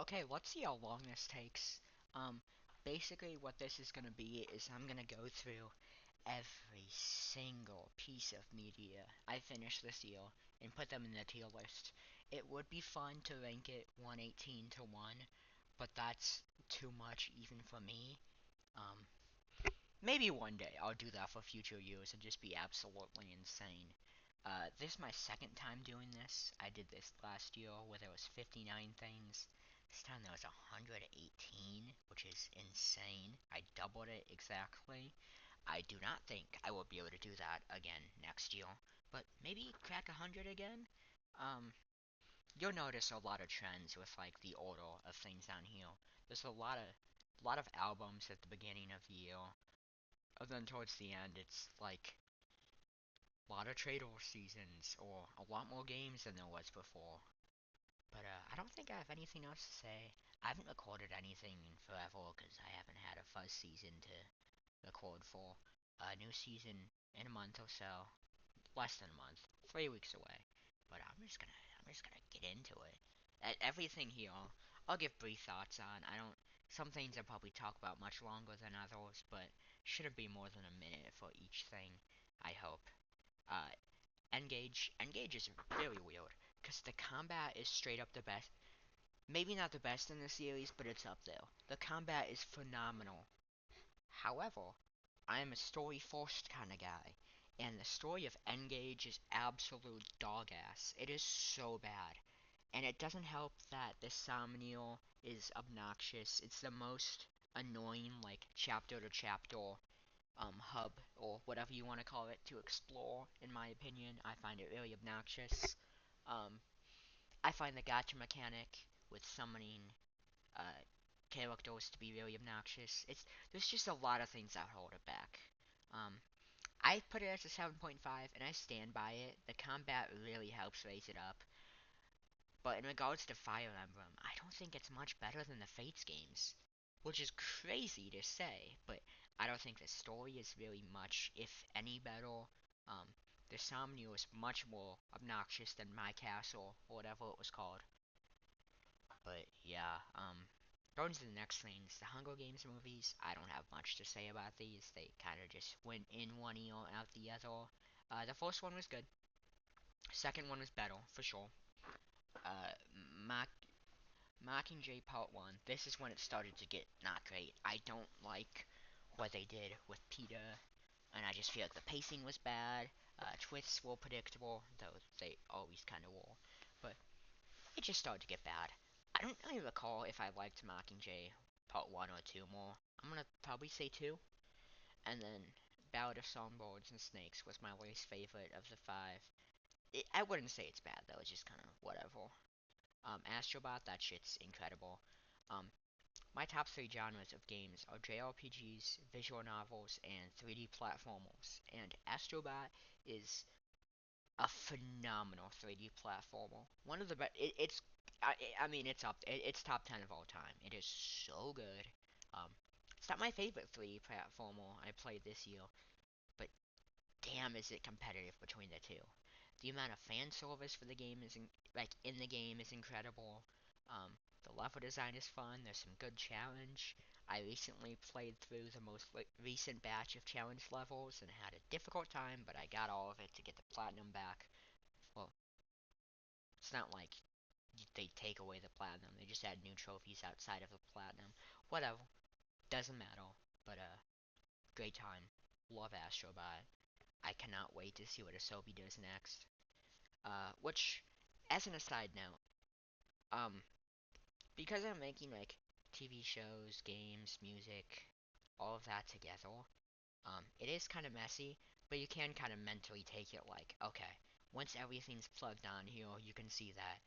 Okay, let's see how long this takes. Um, Basically, what this is gonna be is I'm gonna go through every single piece of media I finished this year and put them in the tier list. It would be fun to rank it 118 to 1, but that's too much even for me. Um, Maybe one day I'll do that for future years and just be absolutely insane. This is my second time doing this. I did this last year where there was 59 things. This time there was 118, which is insane. I doubled it exactly. I do not think I will be able to do that again next year, but maybe crack 100 again. Um, you'll notice a lot of trends with like the order of things down here. There's a lot of albums at the beginning of the year, and then towards the end, it's like a lot of trade war seasons or a lot more games than there was before. But I don't think I have anything else to say. I haven't recorded anything in forever because I haven't had a fuzz season to record for. A new season in a month or so, less than a month, 3 weeks away. But I'm just gonna get into it. Everything here, I'll give brief thoughts on. I don't. Some things I'll probably talk about much longer than others, but shouldn't be more than a minute for each thing. I hope. Uh, Engage is really weird because the combat is straight up the best. Maybe not the best in the series, but it's up there. The combat is phenomenal. However, I am a story first kind of guy, and the story of Engage is absolute dog ass. It is so bad. And it doesn't help that the Somnial is obnoxious. It's the most annoying, like, chapter to chapter hub, or whatever you want to call it, to explore, in my opinion. I find it really obnoxious. Um, I find the gacha mechanic with summoning uh, characters to be really obnoxious. There's just a lot of things that hold it back. Um, I put it as a 7.5, and I stand by it. The combat really helps raise it up. But in regards to Fire Emblem, I don't think it's much better than the Fates games. Which is crazy to say, but I don't think the story is really much, if any, better. Um, the Somnium is much more obnoxious than My Castle, or whatever it was called. But yeah, going to the next things, the Hunger Games movies, I don't have much to say about these. They kind of just went in one ear, out the other. The first one was good. Second one was better, for sure. Uh, Mock Mockingjay Part 1, this is when it started to get not great. I don't like what they did with PETA, and I just feel like the pacing was bad. Twists were predictable, though they always kind of were. But it just started to get bad. I don't really recall if I liked Mockingjay Part 1 or 2 more. I'm gonna probably say 2. And then Ballad of Songbirds and Snakes was my least favorite of the 5. I wouldn't say it's bad, though. It's just kind of whatever. Astrobot, that shit's incredible. Um, My top three genres of games are JRPGs, visual novels, and 3D platformers. And Astrobot is a phenomenal 3D platformer. One of the best. I mean, it's up. It's top 10 of all time. It is so good. Um, it's not my favorite 3D platformer I played this year, but damn, is it competitive between the two. The amount of fan service for the game is in the game is incredible. The level design is fun. There's some good challenge. I recently played through the most recent batch of challenge levels and had a difficult time, but I got all of it to get the platinum back. Well, it's not like they take away the platinum. They just add new trophies outside of the platinum. Whatever. Doesn't matter. But great time. Love Astrobot. I cannot wait to see what Asobi does next. Which, as an aside note, um, because I'm making like TV shows, games, music, all of that together, it is kind of messy, but you can kind of mentally take it like, okay, once everything's plugged on here, you can see that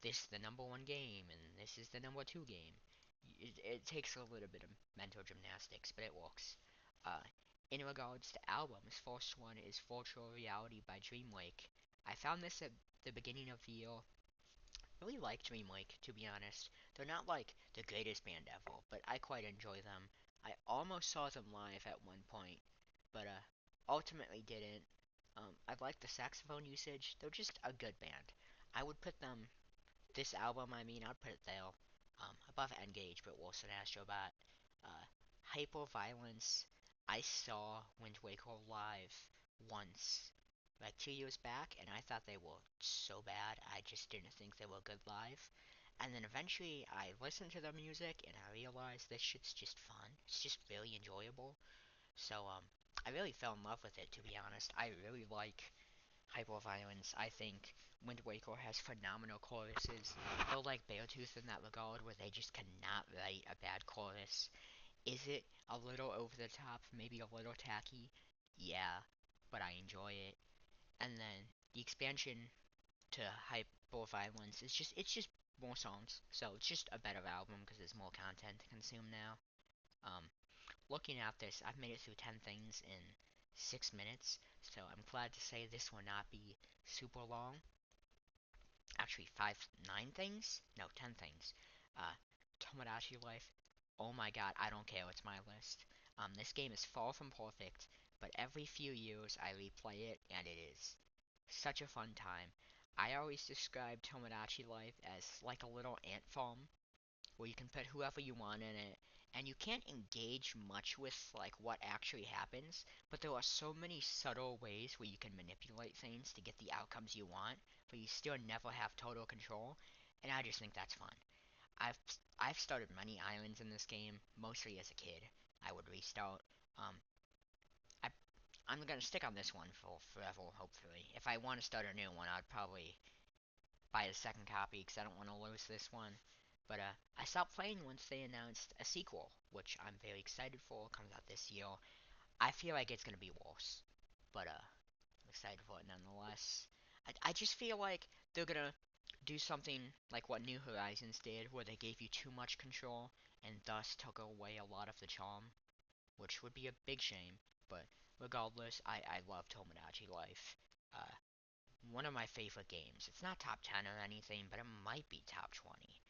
this is the number one game and this is the number two game. It takes a little bit of mental gymnastics, but it works. Uh, in regards to albums, first one is Virtual Reality by Dreamwake. I found this at the beginning of the year. Really like Dreamwake, to be honest. They're not like the greatest band ever, but I quite enjoy them. I almost saw them live at one point, but ultimately didn't. I like the saxophone usage. They're just a good band. I would put them this album, I mean, I'd put it there above Engage, but worse than Astrobot. Uh, Hyperviolence. I saw Wind Waker live once, like 2 years back, and I thought they were so bad. I just didn't think they were good live. And then eventually I listened to their music and I realized this shit's just fun. It's just really enjoyable. So I really fell in love with it, to be honest. I really like Hyperviolence. I think Wind Waker has phenomenal choruses. They're like Beartooth in that regard, where they just cannot write a bad chorus. Is it a little over the top, maybe a little tacky? Yeah, but I enjoy it. And then the expansion to Hyperviolence is just more songs. So it's just a better album because there's more content to consume now. Um, Looking at this, I've made it through 10 things in 6 minutes, so I'm glad to say this will not be super long. Actually, 9 things? No, 10 things. Uh, Tomodachi Life. Oh my god, I don't care, it's my list. This game is far from perfect, but every few years I replay it, and it is such a fun time. I always describe Tomodachi Life as like a little ant farm where you can put whoever you want in it, and you can't engage much with like what actually happens, but there are so many subtle ways where you can manipulate things to get the outcomes you want, but you still never have total control, and I just think that's fun. I've I've started many islands in this game, mostly as a kid. I would restart. Um, I I'm gonna stick on this one for forever, hopefully. If I want to start a new one, I'd probably buy the second copy because I don't want to lose this one. But I stopped playing once they announced a sequel, which I'm very excited for. It comes out this year. I feel like it's gonna be worse, but I'm excited for it nonetheless. I just feel like they're gonna do something like what New Horizons did, where they gave you too much control and thus took away a lot of the charm, which would be a big shame. But regardless, I love Tomodachi Life. Uh, One of my favorite games. It's not top 10 or anything, but it might be top 20.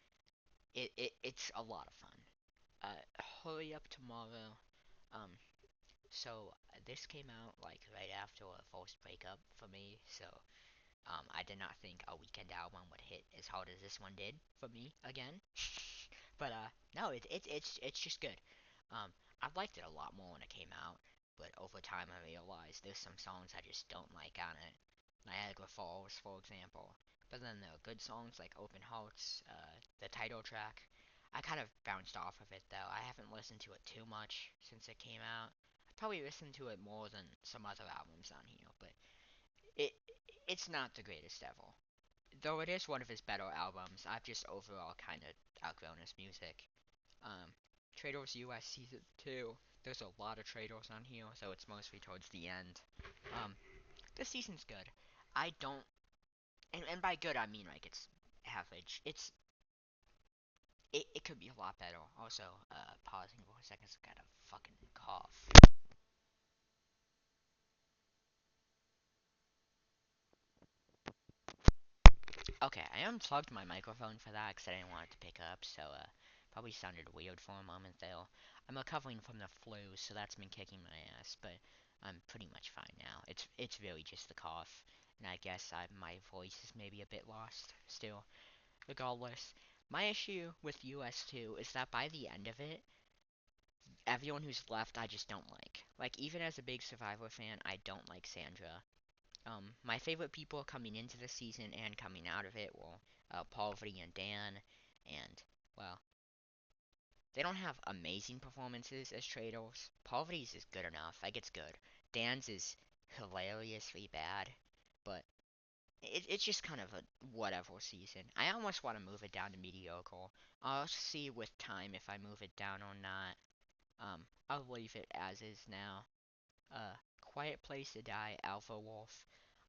It's a lot of fun. Hurry Up Tomorrow. Um, this came out like right after a forced breakup for me, so I did not think a weekend album would hit as hard as this one did for me again. But no, it's just good. I liked it a lot more when it came out, but over time I realized there's some songs I just don't like on it. Niagara Falls, for example. But then there are good songs like Open Hearts, the title track. I kind of bounced off of it though. I haven't listened to it too much since it came out. I probably listened to it more than some other albums on here, but it it's not the greatest ever. Though it is one of his better albums, I've just overall kind of outgrown his music. Um, Traders US Season 2, there's a lot of Traders on here, so it's mostly towards the end. Um, this season's good. I don't, and by good I mean like it's average. It could be a lot better. Also, pausing for a second, so I got a fucking cough. Okay, I unplugged my microphone for that because I didn't want it to pick up, so probably sounded weird for a moment there. I'm recovering from the flu, so that's been kicking my ass, but I'm pretty much fine now. It's really just the cough, and I guess my voice is maybe a bit lost still. Regardless, my issue with US2 is that by the end of it, everyone who's left I just don't like. Like, even as a big Survivor fan, I don't like Sandra. My favorite people coming into the season and coming out of it were Parvati and Dan, and, well, they don't have amazing performances as trade-offs. Parvati's is good enough, like, it's good. Dan's is hilariously bad, but it's just kind of a whatever season. I almost want to move it down to mediocre. I'll see with time if I move it down or not. I'll leave it as is now. Quiet Place to Die, Alpha Wolf.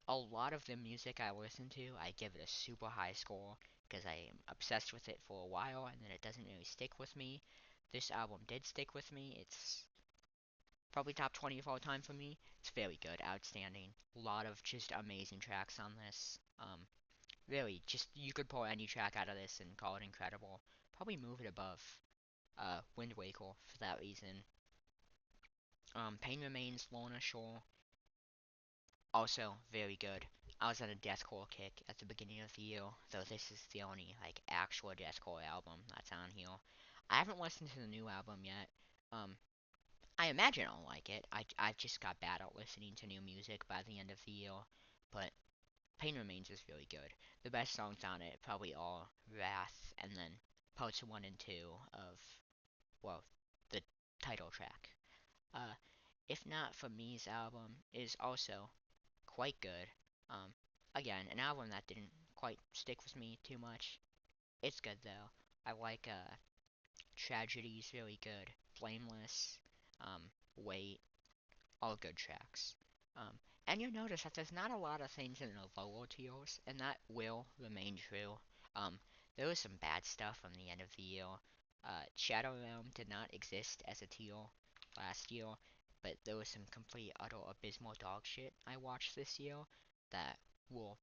A lot of the music I listen to, I give it a super high score because I am obsessed with it for a while and then it doesn't really stick with me. This album did stick with me. It's probably top 20 of all time for me. It's very good, outstanding. A lot of just amazing tracks on this. Really, just you could pull any track out of this and call it incredible. Probably move it above Wind Waker for that reason. Pain Remains, Lorna Shore, also very good. I was on a deathcore kick at the beginning of the year, though this is the only like actual deathcore album that's on here. I haven't listened to the new album yet. Um, I imagine I'll like it. I just got bad at listening to new music by the end of the year, but Pain Remains is really good. The best songs on it probably are Wrath and then parts 1 and 2 of, well, the title track. Uh, if Not For Me's album is also quite good. Um, Again, an album that didn't quite stick with me too much. It's good though. I like Tragedy's really good. Flameless, um, Wait, all good tracks. Um, and you notice that there's not a lot of things in the lower tiers, and that will remain true. Um, there was some bad stuff from the end of the year. Shadow Realm did not exist as a tier last year, but there was some complete, utter, abysmal dog shit I watched this year that will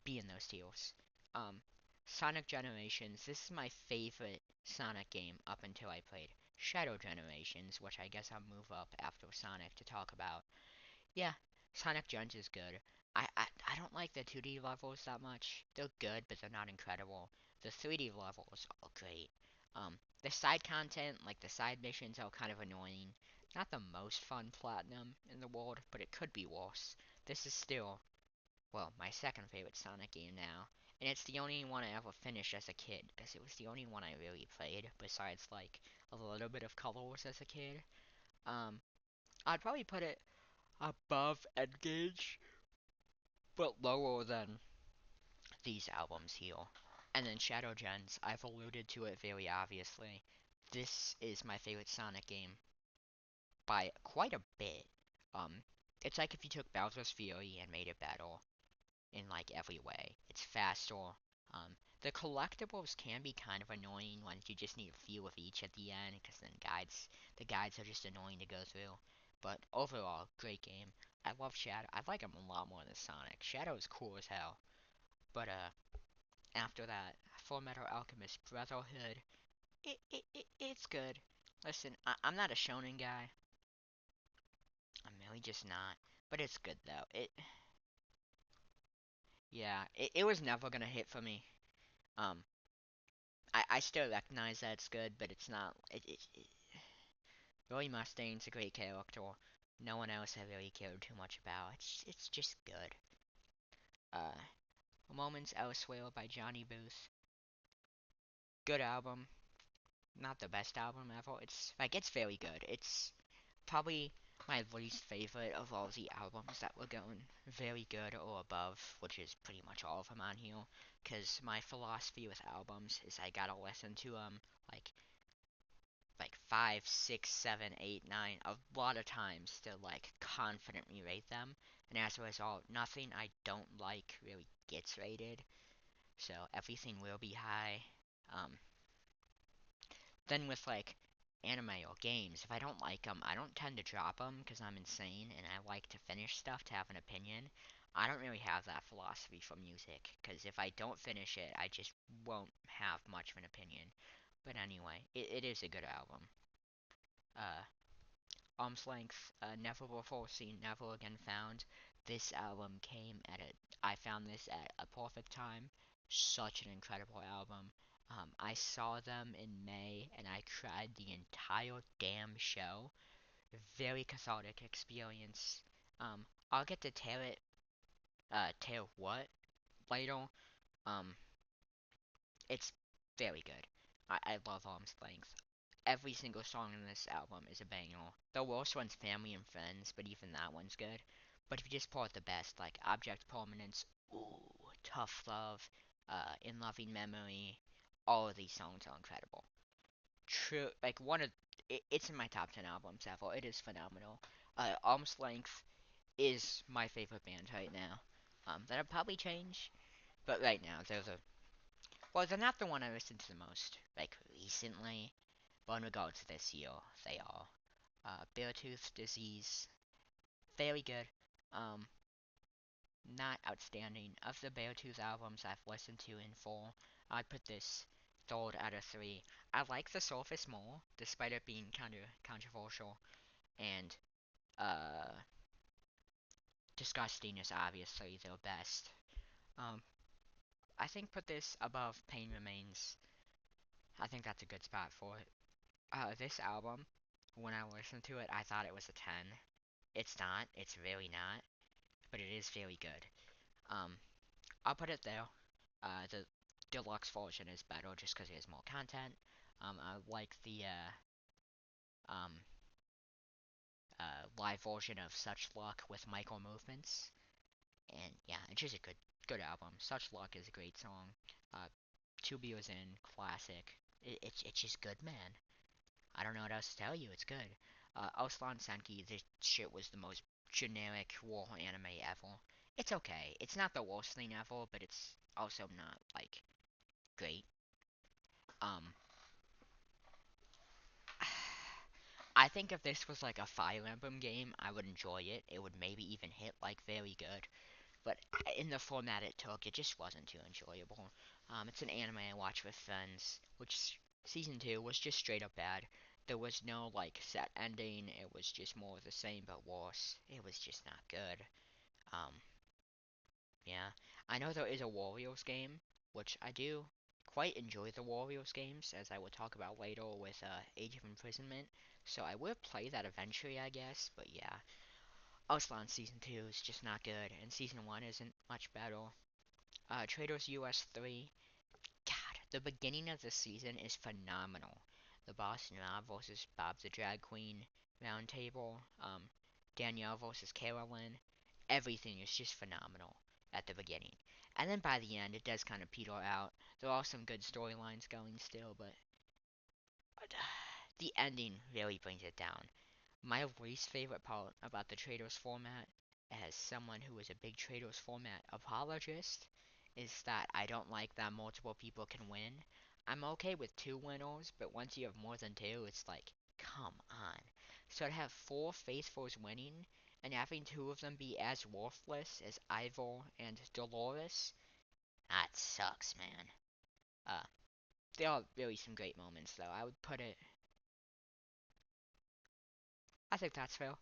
be in those tiers. Um, Sonic Generations, this is my favorite Sonic game up until I played Shadow Generations, which I guess I'll move up after Sonic to talk about. Yeah, Sonic Gens is good. I don't like the 2D levels that much. They're good, but they're not incredible. The 3D levels are great. The side content, like the side missions, are kind of annoying. Not the most fun platinum in the world, but it could be worse. This is still, well, my second favorite Sonic game now. And it's the only one I ever finished as a kid, because it was the only one I really played, besides, like, a little bit of Colors as a kid. Um, I'd probably put it above Engage, but lower than these albums here. And then Shadow Gens, I've alluded to it very obviously. This is my favorite Sonic game by quite a bit. Um, it's like if you took Bowser's Fury and made it better in like every way. It's faster. The collectibles can be kind of annoying when you just need a few of each at the end, because then the guides are just annoying to go through. But overall, great game. I love Shadow. I like him a lot more than Sonic. Shadow is cool as hell. But after that, Full Metal Alchemist Brotherhood, it's good. Listen, I'm not a shonen guy. I'm really just not. But it's good though. Yeah, it was never gonna hit for me. Um, I still recognize that it's good, but it's not. Roy Mustang's a great character. No one else I really cared too much about. It's just good. Uh, Moments Elsewhere by Johnny Booth. Good album. Not the best album ever. It's very good. It's probably my least favorite of all the albums that were going very good or above, which is pretty much all of them on here. Cause my philosophy with albums is I gotta listen to them like five, six, seven, eight, nine, a lot of times to like confidently rate them. And as a result, nothing I don't like really gets rated. So everything will be high. Um, then with like anime or games, if I don't like them, I don't tend to drop them because I'm insane and I like to finish stuff to have an opinion. I don't really have that philosophy for music because if I don't finish it, I just won't have much of an opinion. But anyway, it is a good album. Uh, Arm's Length, Never Before Seen, Never Again Found. This album came at a. I found this at a perfect time. Such an incredible album. I saw them in May and I cried the entire damn show. Very cathartic experience. I'll get to tell what later. Um, it's very good. I love Arm's Length. Every single song in this album is a banger. The worst one's Family and Friends, but even that one's good. But if you just pull out the best, like Object Permanence, ooh, Tough Love, In Loving Memory, all of these songs are incredible. True, like it's in my top 10 albums ever. It is phenomenal. Arm's Length is my favorite band right now. That'll probably change, but right now they're not the one I listen to the most, like recently. But in regards to this year, they are. Beartooth Disease, very good. Um, Not outstanding. Of the Beartooth albums I've listened to in full, I'd put this third out of three. I like The Surface more, despite it being kind of controversial. And, uh, Disgusting is obviously their best. Um, I think put this above Pain Remains. I think that's a good spot for it. This album, when I listened to it, I thought it was a 10. It's not. It's really not. But it is very good. Um, I'll put it there. The deluxe version is better just because it has more content. I like the um, live version of Such Luck with micro movements, and yeah, it's just a good album. Such Luck is a great song. Uh, Two Beers In, classic. It's just good, man. I don't know what else to tell you. It's good. Auslan Senki, this shit was the most generic war anime ever. It's okay. It's not the worst thing ever, but it's also not like great. Um, I think if this was like a Fire Emblem game, I would enjoy it. It would maybe even hit like very good. But in the format it took, it just wasn't too enjoyable. It's an anime I watch with friends, which season two was just straight up bad. There was no like set ending. It was just more of the same but worse. It was just not good. Um, yeah, I know there is a Warriors game, which I do quite enjoy the Warriors games, as I will talk about later with Age of Imprisonment. So I will play that eventually, I guess. But yeah, Auslan Season 2 is just not good, and Season 1 isn't much better. Traders US 3. God, the beginning of the season is phenomenal. The Boston Mob versus Bob the Drag Queen roundtable. Danielle versus Carolyn. Everything is just phenomenal at the beginning. And then by the end, it does kind of peter out. There are some good storylines going still, but the ending really brings it down. My least favorite part about the Traders format, as someone who is a big Traders format apologist, is that I don't like that multiple people can win. I'm okay with two winners, but once you have more than two, it's like, come on. So to have four faithfuls winning, and having two of them be as worthless as Ivor and Dolores, that sucks, man. Uh, there are really some great moments, though. I would put it. I think that's fair.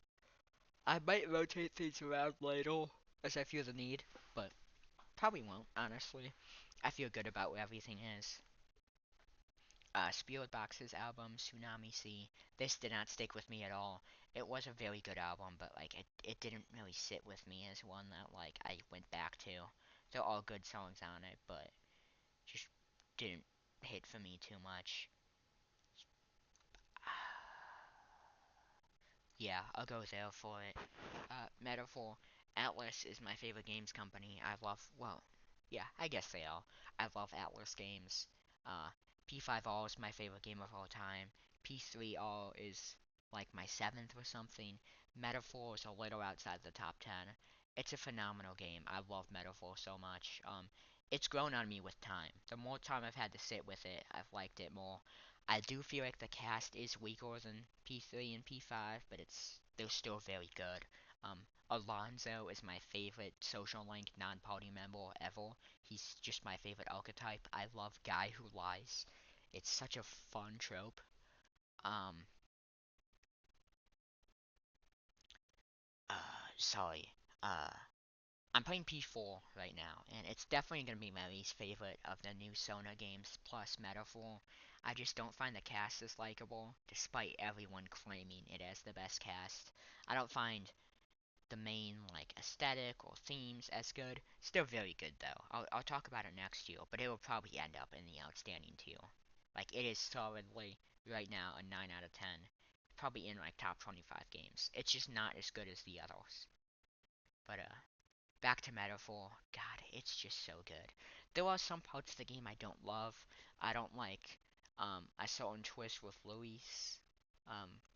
I might rotate things around later as I feel the need, but probably won't, honestly. I feel good about where everything is. Spirit Box's album, Tsunami Sea, this did not stick with me at all. It was a very good album, but like it didn't really sit with me as one that like I went back to. They're all good songs on it, but just didn't hit for me too much. Yeah, I'll go there for it. Metaphor. Atlas is my favorite games company. I love, well, yeah, I guess they are. I love Atlas games. Uh, P5R is my favorite game of all time. P3R is like my seventh or something. Metaphor is a little outside the top 10. It's a phenomenal game. I love Metaphor so much. It's grown on me with time. The more time I've had to sit with it, I've liked it more. I do feel like the cast is weaker than P3 and P5, but they're still very good. Alonzo is my favorite Social Link non-party member ever. He's just my favorite archetype. I love Guy Who Lies. It's such a fun trope. Um, Sorry. Uh, I'm playing P4 right now, and it's definitely going to be my least favorite of the new Sona games plus Metaphor. I just don't find the cast as likable, despite everyone claiming it as the best cast. I don't find the main like aesthetic or themes as good. Still very good though. I'll talk about it next year, but it will probably end up in the outstanding tier. Like it is solidly right now a 9 out of 10. Probably in like top 25 games. It's just not as good as the others. But back to Metaphor. God, it's just so good. There are some parts of the game I don't love. I don't like a certain twist with Luis.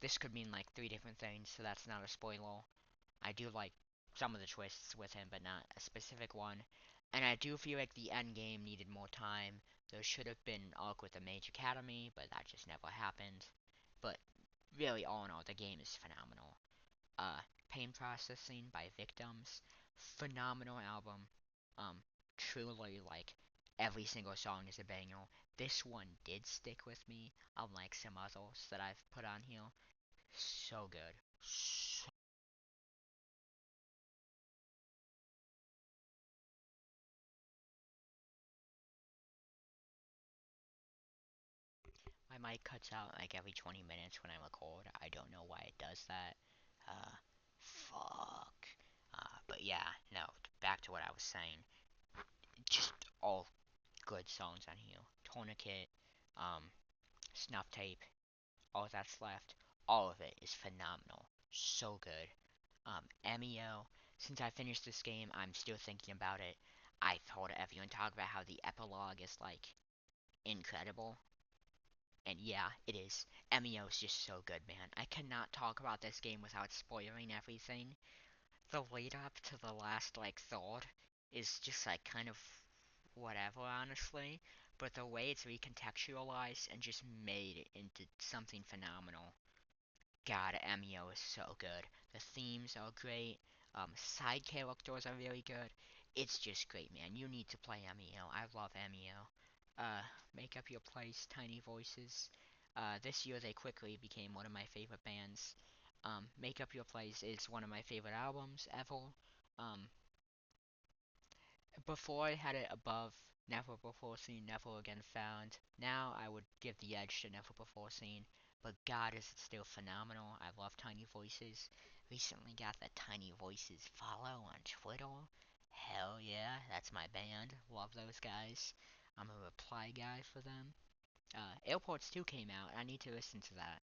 This could mean like three different things, so that's not a spoiler. I do like some of the twists with him, but not a specific one. And I do feel like the end game needed more time. There should have been an arc with the Mage Academy, but that just never happened. But really, all in all, the game is phenomenal. Uh, Pain Processing by Victims, phenomenal album. Um, Truly, like every single song is a banger. This one did stick with me, unlike some others that I've put on here. So good. So my mic cuts out like every 20 minutes when I record. I don't know why it does that. Uh, fuck. But yeah, no, back to what I was saying. Just all good songs on here. Tourniquet, um, Snuff Tape, All That's Left. All of it is phenomenal. So good. MEO, since I finished this game, I'm still thinking about it. I've heard everyone talk about how the epilogue is like incredible. And yeah, it is. MEO is just so good, man. I cannot talk about this game without spoiling everything. The lead up to the last like third is just like kind of whatever, honestly. But the way it's recontextualized and just made into something phenomenal. God, MEO is so good. The themes are great. Side characters are really good. It's just great, man. You need to play MEO. I love MEO. Make Up Your Place, Tiny Voices. This year they quickly became one of my favorite bands. Make Up Your Place is one of my favorite albums ever. Um, Before I had it above Never Before Seen, Never Again Found. Now I would give the edge to Never Before Seen, but God is it still phenomenal. I love Tiny Voices. Recently got the Tiny Voices follow on Twitter. Hell yeah, that's my band. Love those guys. I'm a reply guy for them. Airports 2 came out. I need to listen to that.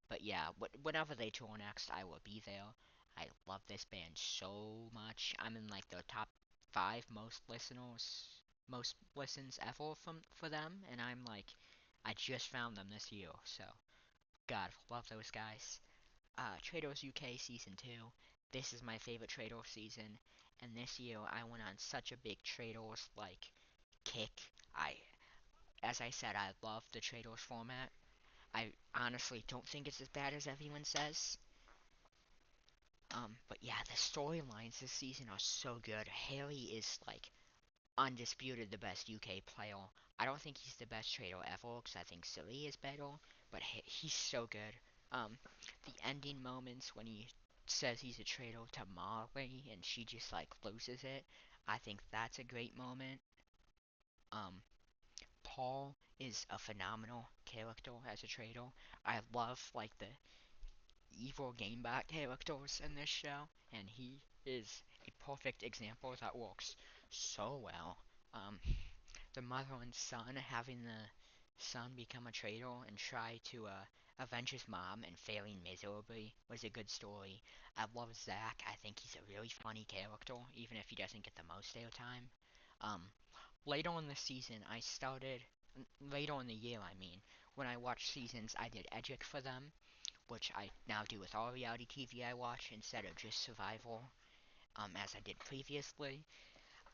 But yeah, whenever they tour next, I will be there. I love this band so much. I'm in like the top 5 most listens ever for them, and I'm like, I just found them this year. So God, love those guys. Trados UK season 2. This is my favorite Trados season, and this year I went on such a big Trados like kick. I, as I said, I love the Trados format. I honestly don't think it's as bad as everyone says. But yeah, the storylines this season are so good. Harry is like undisputed the best UK player. I don't think he's the best trader ever because I think Silly is better, but he's so good. Um, the ending moments when he says he's a traitor to Molly and she just like loses it. I think that's a great moment. Um, Paul is a phenomenal character as a traitor. I love like the evil gamebot characters in this show, and he is a perfect example that works so well. Um, the mother and son having the son become a traitor and try to avenge his mom and failing miserably was a good story. I love Zach. I think he's a really funny character, even if he doesn't get the most airtime. Um, Later in the season, later in the year, I mean, when I watched seasons, I did Edgic for them, which I now do with all reality TV I watch instead of just Survival, as I did previously.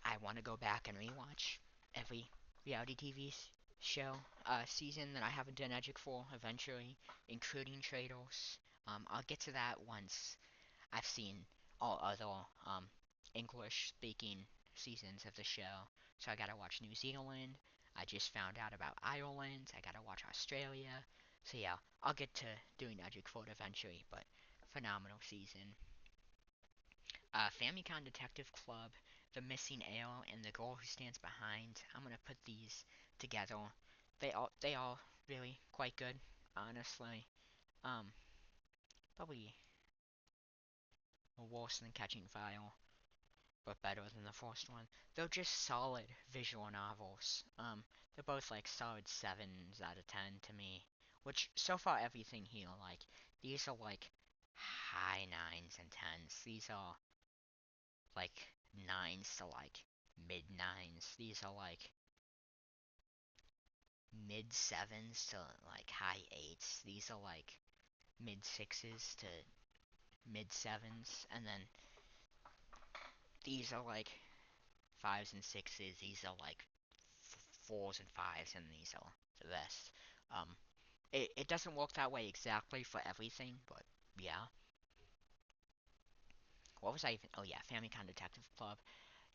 I want to go back and rewatch every reality TV show season that I haven't done Edgic for eventually, including Trados. I'll get to that once I've seen all other English-speaking seasons of the show. So I gotta watch New Zealand. I just found out about Ireland. I gotta watch Australia. So yeah, I'll get to doing Edgic for it eventually, but phenomenal season. Famicom Detective Club, The Missing Ale, and The Girl Who Stands Behind. I'm gonna put these together. They all really quite good, honestly. Um, Probably worse than Catching Fire, but better than the first one. They're just solid visual novels. They're both like solid 7s out of 10 to me. Which so far everything here, like these are like high 9s and 10s. These are like 9s to like mid 9s. These are like mid 7s to like high 8s. These are like mid 6s to mid 7s. And then these are like 5s and 6s. These are like 4s and 5s. And these are the best. Um, it doesn't work that way exactly for everything, but yeah. What was I even? Oh yeah, Famicom Detective Club.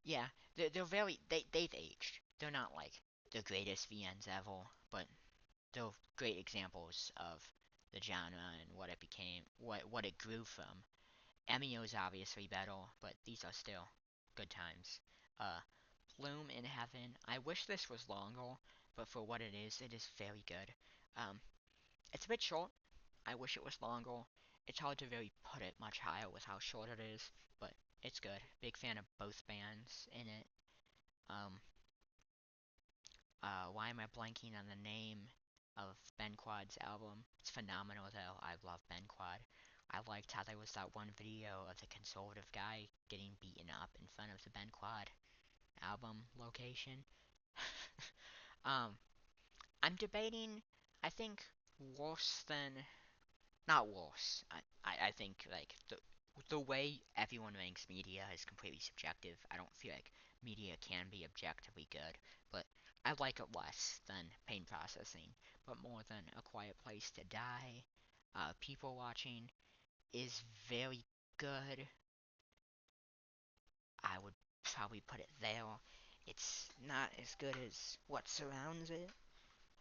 Yeah, they're very they've aged. They're not like the greatest VNs ever, but they're great examples of the genre and what it became, what it grew from. MEO is obviously better, but these are still good times. Uh, Bloom in Heaven. I wish this was longer, but for what it is very good. Um, It's a bit short. I wish it was longer. It's hard to really put it much higher with how short it is, but it's good. Big fan of both bands in it. Um, why am I blanking on the name of Ben Quad's album? It's phenomenal though. I love Ben Quad. I liked how there was that one video of the conservative guy getting beaten up in front of the Ben Quad album location. um, I'm debating. I think worse than not worse. I think like the way everyone ranks media is completely subjective. I don't feel like media can be objectively good, but I like it less than pain processing, but more than A Quiet Place to Die. People watching is very good. I would probably put it there. It's not as good as what surrounds it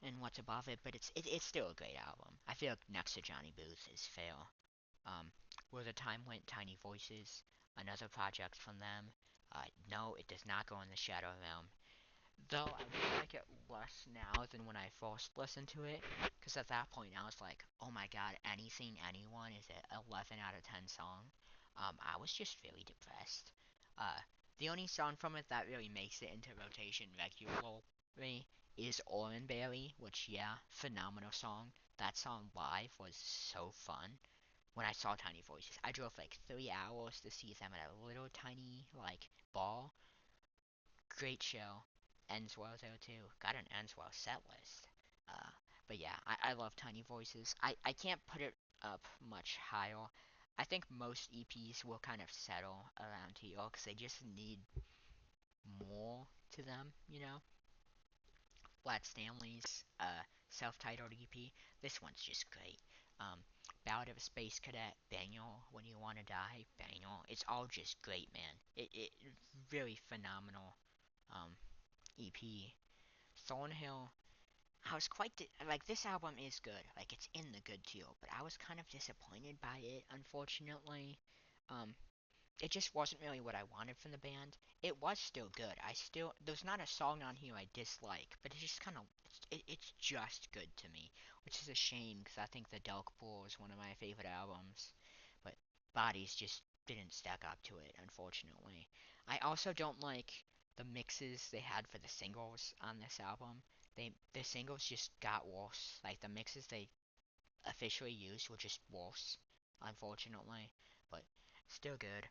and what's above it, but it's still a great album. I feel like Next to Johnny Booth is fair. Um, where the time went, Tiny Voices, another project from them. No, it does not go in the Shadow Realm. Though I do like it less now than when I first listened to it, because at that point I was like, oh my god, anything, anyone is an 11 out of 10 song. I was just really depressed. Uh, the only song from it that really makes it into rotation regularly is Oranberry, which, yeah, phenomenal song. That song live was so fun when I saw Tiny Voices. I drove like 3 hours to see them at a little tiny like bar. Great show. Ends well though too. Got an ends well set list. Uh, but yeah, I love Tiny Voices. I can't put it up much higher. I think most EPs will kind of settle around here because they just need more to them, you know? Flat Stanley's self-titled EP. This one's just great. Um, Ballad of a Space Cadet, Bangor, When You Wanna Die, Bangor. It's all just great, man. It really phenomenal EP. Thornhill. I was like this album is good. Like it's in the good tier, but I was kind of disappointed by it, unfortunately. Um, it just wasn't really what I wanted from the band. It was still good. There's not a song on here I dislike, but it's just kind of it's just good to me, which is a shame because I think the Delk Pool is one of my favorite albums, but Bodies just didn't stack up to it, unfortunately. I also don't like the mixes they had for the singles on this album. The singles just got worse. Like the mixes they officially used were just worse, unfortunately, but still good.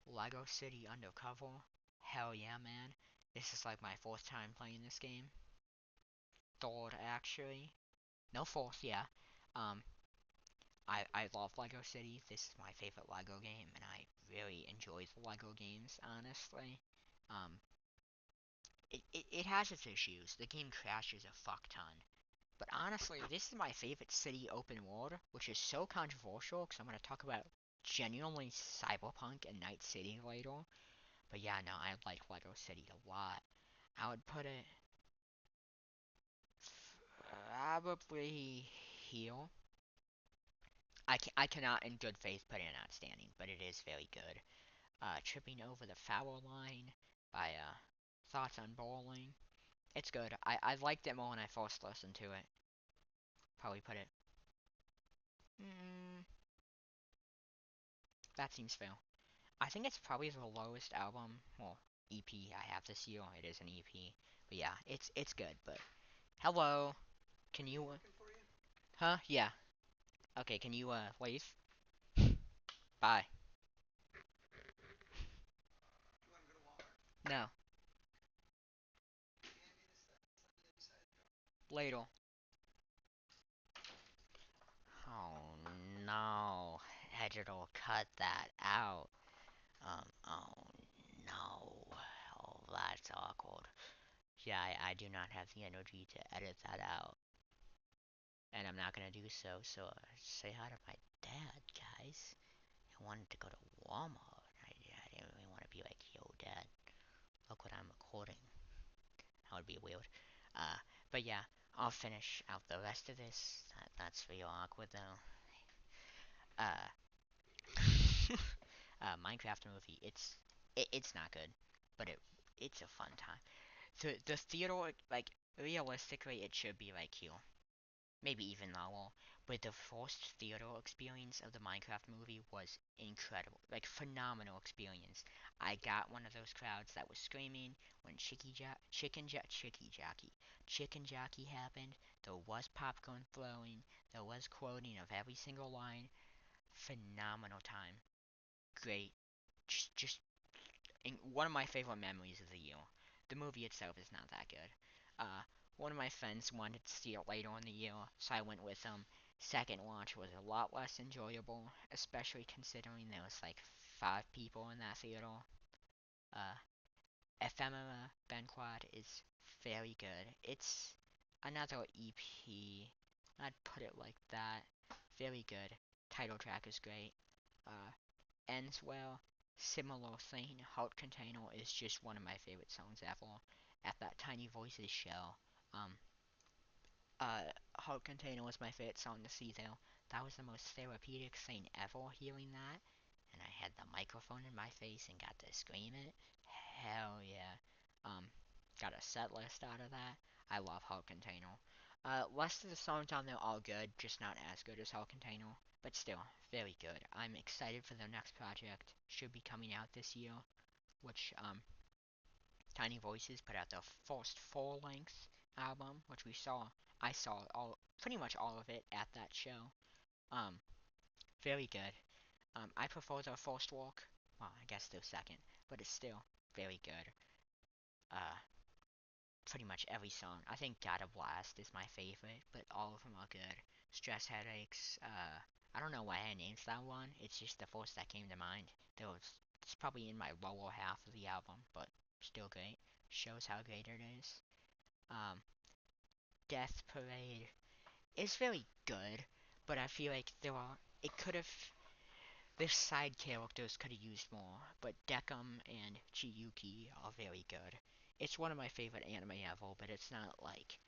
Lego City Undercover. Hell yeah, man. This is like my fourth time playing this game. Third, actually. No, fourth, yeah. Um, I love Lego City. This is my favorite Lego game, and I really enjoy the Lego games, honestly. Um, it has its issues. The game crashes a fuck ton. But honestly, this is my favorite city open world, which is so controversial because I'm going to talk about genuinely Cyberpunk and Night City later. But yeah, no, I like Lego City a lot. I would put it probably here. I cannot in good faith put it in outstanding, but it is very good. Tripping Over the Foul Line by Thoughts on Bowling. It's good. I liked it more when I first listened to it. Probably put it. Mm, that seems fair. I think it's probably the lowest album, well, EP I have this year. It is an EP, but yeah, it's good. But hello, can you? Huh? Yeah. Okay. Can you leave? Bye. No. Later. Oh no. Editor, cut that out. Oh no. Oh, that's awkward. Yeah, I do not have the energy to edit that out. And I'm not gonna do so, so say hi to my dad, guys. I wanted to go to Walmart. I didn't really want to be like, yo, dad, look what I'm recording. That would be weird. Uh, but yeah, I'll finish out the rest of this. That's real awkward though. Uh, Minecraft movie. It's not good, but it's a fun time. So the theater, like realistically, it should be like here, maybe even lower. but the first theater experience of the Minecraft movie was incredible. Like, phenomenal experience. I got one of those crowds that was screaming when Chicken Jockey happened. There was popcorn flowing. There was quoting of every single line. Phenomenal time. Great. Just one of my favorite memories of the year. The movie itself is not that good. Uh, One of my friends wanted to see it later in the year, so I went with them. Second watch was a lot less enjoyable, especially considering there was like 5 people in that theater. Uh, Ephemera Banquet is very good. It's another EP. I'd put it like that. Very good. Title track is great. Uh, Ends well. Similar thing. Heart Container is just one of my favorite songs ever. At that Tiny Voices show, um, Heart Container was my favorite song to see though. That was the most therapeutic thing ever hearing that. And I had the microphone in my face and got to scream it. Hell yeah. Um, got a set list out of that. I love Heart Container. Rest of the songs on there are good, just not as good as Heart Container. But still, very good. I'm excited for their next project. Should be coming out this year, which Tiny Voices put out their first full-length album, which we saw. I saw all, pretty much all of it at that show. Um, Very good. I prefer their first work. Well, I guess their second, but it's still very good. Uh, Pretty much every song. I think Gotta Blast is my favorite, but all of them are good. Stress Headaches. I don't know why I named that one. It's just the first that came to mind. It's probably in my lower half of the album, but still great. Shows how great it is. Um, Death Parade is very good, but I feel like it could have, the side characters could have used more, but Decim and Chiyuki are very good. It's one of my favorite anime ever, but it's not like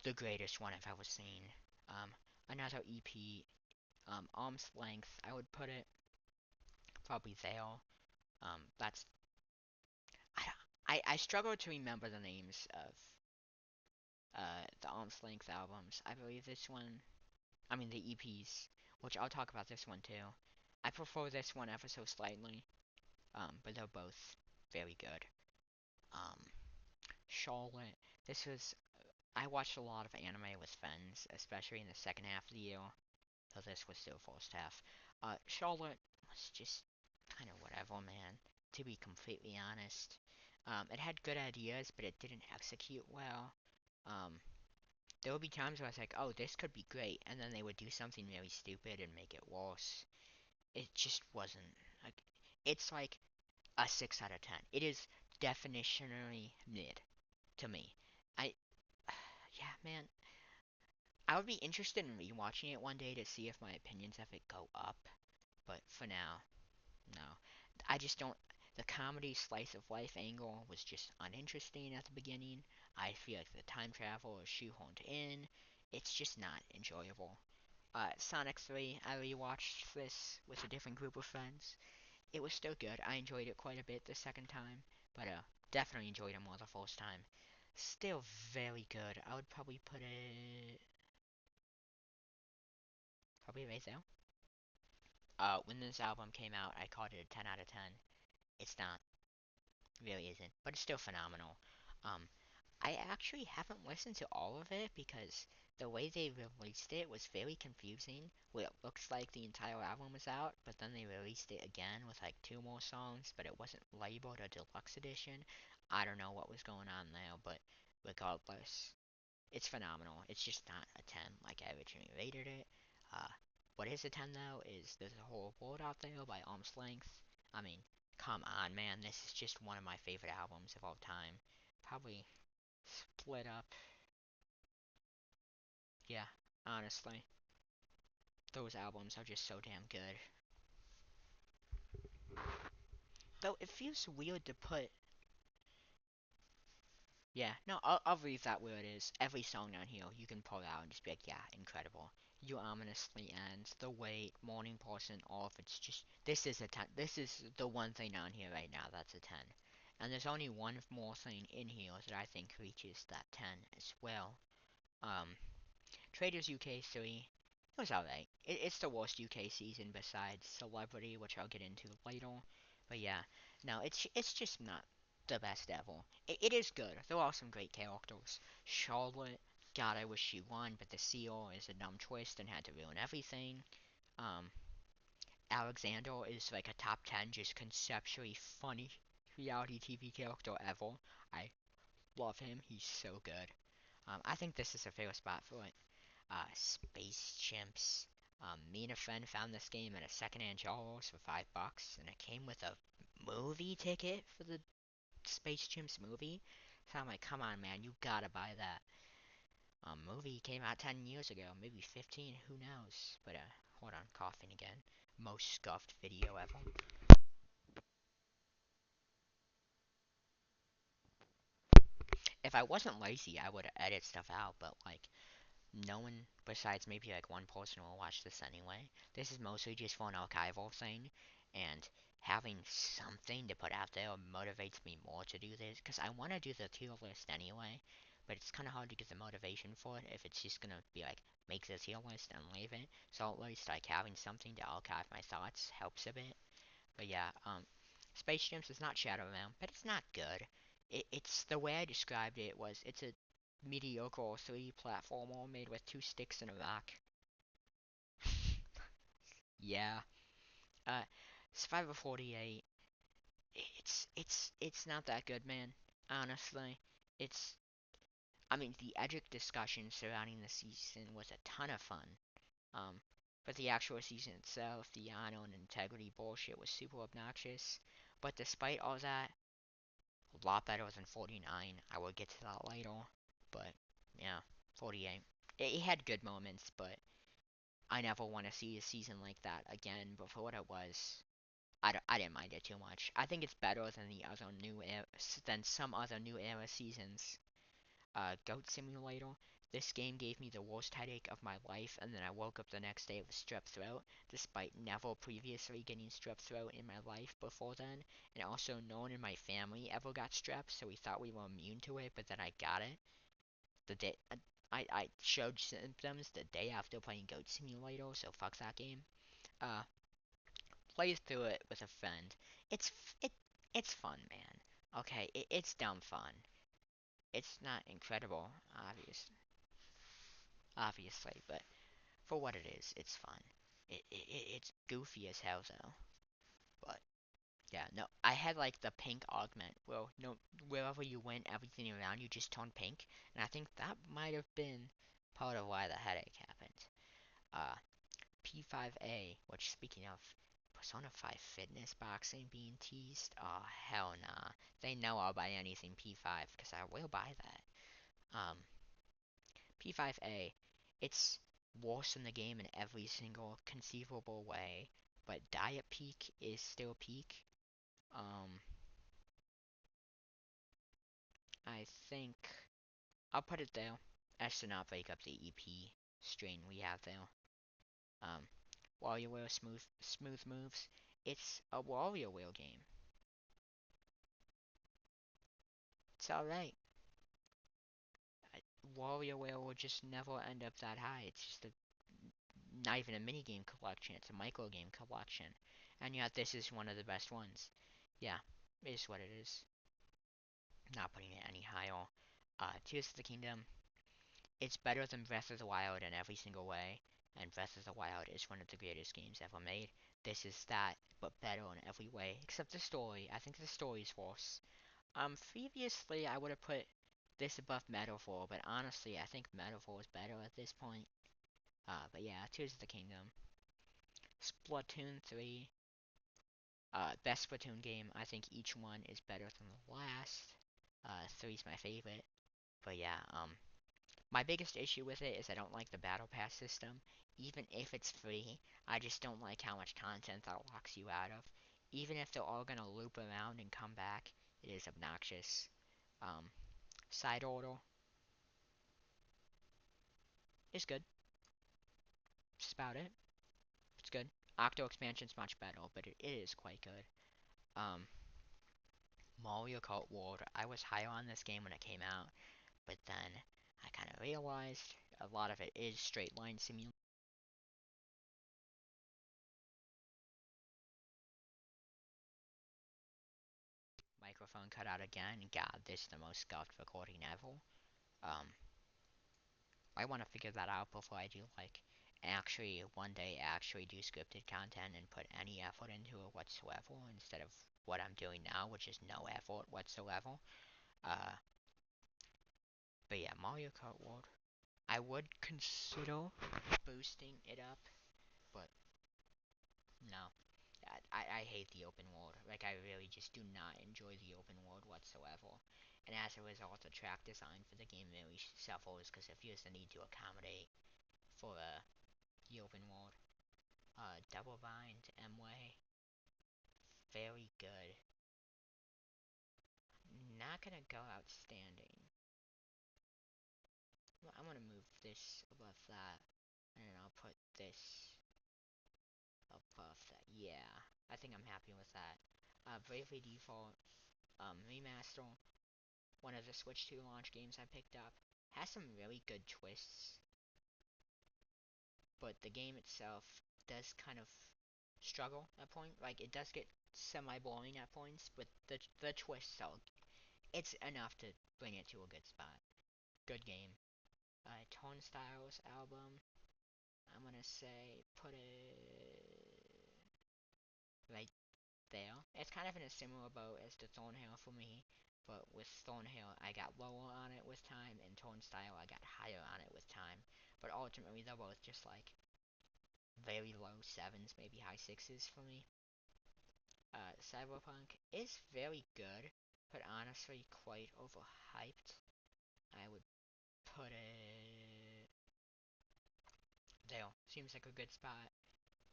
the greatest one I've ever seen. Um, Another EP, Arm's Length, I would put it probably there. That's I struggle to remember the names of the Arm's Length albums. I believe this one, I mean the EPs, which I'll talk about this one too. I prefer this one ever so slightly, but they're both very good. Um, Charlotte, this was I watched a lot of anime with friends, especially in the second half of the year. So this was still first half. Charlotte was just kind of whatever, man. To be completely honest, it had good ideas, but it didn't execute well. Um, there would be times where I was like, "Oh, this could be great," and then they would do something really stupid and make it worse. It just wasn't like it's like a 6 out of 10. It is definitionally mid to me. I Yeah, man. I would be interested in rewatching it one day to see if my opinions of it go up, but for now, no. I just don't. The comedy slice of life angle was just uninteresting at the beginning. I feel like the time travel is shoehorned in. It's just not enjoyable. Sonic 3, I rewatched this with a different group of friends. It was still good. I enjoyed it quite a bit the second time, but definitely enjoyed it more the first time. Still very good. I would probably put it probably right there. When this album came out, I called it a 10 out of 10. It's not, really isn't, but it's still phenomenal. Um, I actually haven't listened to all of it because the way they released it was very confusing. Where it looks like the entire album was out, but then they released it again with like 2 more songs, but it wasn't labeled a deluxe edition. I don't know what was going on there, but regardless, it's phenomenal. It's just not a 10 like I originally rated it. Uh, what is a 10 though is There's a Whole World Out There by Arm's Length. I mean, come on, man. This is just one of my favorite albums of all time. Probably split up. Yeah, honestly. Those albums are just so damn good. Though it feels weird to put. Yeah, no, I'll leave that where it is. Every song on here you can pull out and just be like, yeah, incredible. You ominously ends, The Wait, Morning Person, all of it's just. This is a 10. This is the one thing on here right now that's a 10. And there's only one more thing in here that I think reaches that 10 as well. Um, Traders UK 3. It was alright. It's the worst UK season besides Celebrity, which I'll get into later. But yeah, no, it's just not the best ever. It is good. There are some great characters. Charlotte, God, I wish she won, but the CEO is a dumb twist and had to ruin everything. Um, Alexander is like a top 10 just conceptually funny reality TV character ever. I love him. He's so good. I think this is a fair spot for it. Space Chimps. Me and a friend found this game at a secondhand Charles for $5, and it came with a movie ticket for the Space Chimps movie. So I'm like, come on, man, you gotta buy that. Movie came out 10 years ago, maybe 15, who knows? But hold on, coughing again. Most scuffed video ever. If I wasn't lazy, I would edit stuff out, but like, no one besides maybe like one person will watch this anyway. This is mostly just for an archival thing, and having something to put out there motivates me more to do this, because I want to do the tier list anyway, but it's kind of hard to get the motivation for it if it's just gonna be like, make the tier list and leave it. So at least like having something to archive my thoughts helps a bit. But yeah, Space Gems is not Shadow Realm, but it's not good. It's the way I described it was it's a mediocre 3D platformer made with two sticks and a rock. Yeah. Uh, Survivor 48. It's not that good, man. Honestly, it's. I mean, the Edric discussion surrounding the season was a ton of fun. Um, but the actual season itself, the honor and integrity bullshit was super obnoxious. But despite all that, a lot better than 49. I will get to that later. But, yeah, 48. It had good moments, but I never want to see a season like that again. But for what it was, I didn't mind it too much. I think it's better than the other new era, than some other new era seasons. Goat Simulator. This game gave me the worst headache of my life, and then I woke up the next day with strep throat, despite never previously getting strep throat in my life before then. And also, no one in my family ever got strep, so we thought we were immune to it, but then I got it. The day I showed symptoms the day after playing Goat Simulator, so fuck that game. Uh, Play through it with a friend. It's it it's fun, man. Okay, it's dumb fun. It's not incredible, obviously, but for what it is, it's fun. It's goofy as hell though. But yeah, no, I had like the pink augment. Well, no, wherever you went, everything around you just turned pink, and I think that might have been part of why the headache happened. Uh, P5A, which speaking of Persona 5 Fitness Boxing being teased, oh hell nah. They know I'll buy anything P5 because I will buy that. P5A, it's worse in the game in every single conceivable way, but Diet Peak is still peak. Um, I think I'll put it there as to not break up the EP strain we have there. Um, WarioWare Smooth Moves. It's a WarioWare game. It's alright. WarioWare will just never end up that high. It's just not even a minigame collection. It's a micro game collection, and yet this is one of the best ones. Yeah, it is what it is. Not putting it any higher. Tears of the Kingdom. It's better than Breath of the Wild in every single way, and Breath of the Wild is one of the greatest games ever made. This is that, but better in every way, except the story. I think the story's worse. Previously I would have put this above Metaphor, but honestly, I think Metaphor is better at this point. But yeah, Tears of the Kingdom. Splatoon 3. Best Splatoon game. I think each one is better than the last. 3's my favorite. But yeah, my biggest issue with it is I don't like the battle pass system. Even if it's free, I just don't like how much content that locks you out of. Even if they're all gonna loop around and come back, it is obnoxious. Um, Side Order is good. Just about it. It's good. Octo Expansion's much better, but it is quite good. Um, Mario Kart World. I was higher on this game when it came out, but then I kind of realized a lot of it is straight line simulation. Microphone cut out again. God, this is the most scuffed recording ever. Um, I want to figure that out before I do like actually one day actually do scripted content and put any effort into it whatsoever instead of what I'm doing now, which is no effort whatsoever. Uh, but yeah, Mario Kart World. I would consider boosting it up, but no. I hate the open world. Like, I really just do not enjoy the open world whatsoever. And as a result, the track design for the game really suffers because it feels the need to accommodate for the open world. Double Bind, M-Way, very good. Not gonna go outstanding. I'm gonna move this above that, and then I'll put this above that. Yeah, I think I'm happy with that. Bravely Default Remaster, one of the Switch 2 launch games I picked up, has some really good twists, but the game itself does kind of struggle at point. Like, it does get semi-boring at points, but the twists are, it's enough to bring it to a good spot. Good game. Turnstiles album, I'm gonna say put it right there. It's kind of in a similar boat as the Thornhill for me, but with Thornhill I got lower on it with time, and Turnstile I got higher on it with time. But ultimately they're both just like very low sevens, maybe high sixes for me. Cyberpunk is very good, but honestly quite overhyped. I would put it there. Seems like a good spot.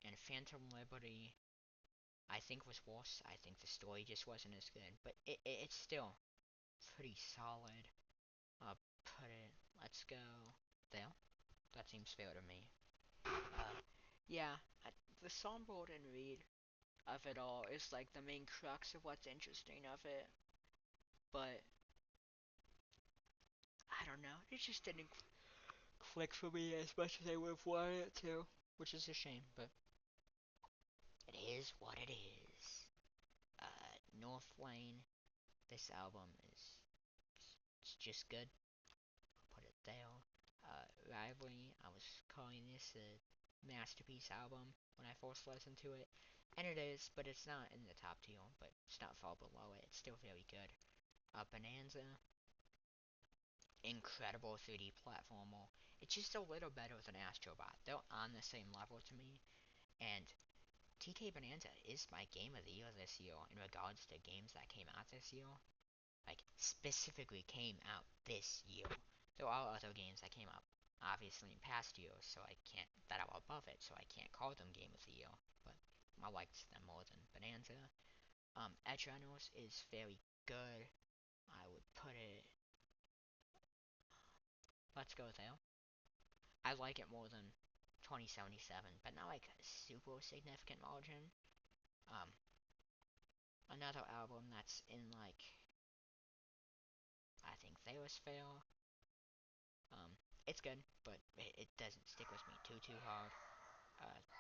And Phantom Liberty, I think was worse. I think the story just wasn't as good, but it's still pretty solid. I'll put it. Let's go there. That seems fair to me. Yeah, the Somboard and Reed of it all is like the main crux of what's interesting of it, but I don't know. It just didn't click for me as much as I would have wanted it to, which is a shame, but it is what it is. North Lane, this album is it's just good. Put it there. Rivalry, I was calling this a masterpiece album when I first listened to it, and it is, but it's not in the top tier, but it's not far below it. It's still very good. Bonanza, incredible 3D platformer. It's just a little better than Astrobot. They're on the same level to me, and TK Bonanza is my game of the year this year in regards to games that came out this year. Like, specifically came out this year. There are other games that came out obviously in past years, so I can't, that are above it, so I can't call them game of the year, but I liked them more than Bonanza. Edge Runners is very good. I would put it, let's go there. I like it more than 2077, but not like a super significant margin. Um, Another album that's in like, I think Theosphere. It's good, but it doesn't stick with me too hard.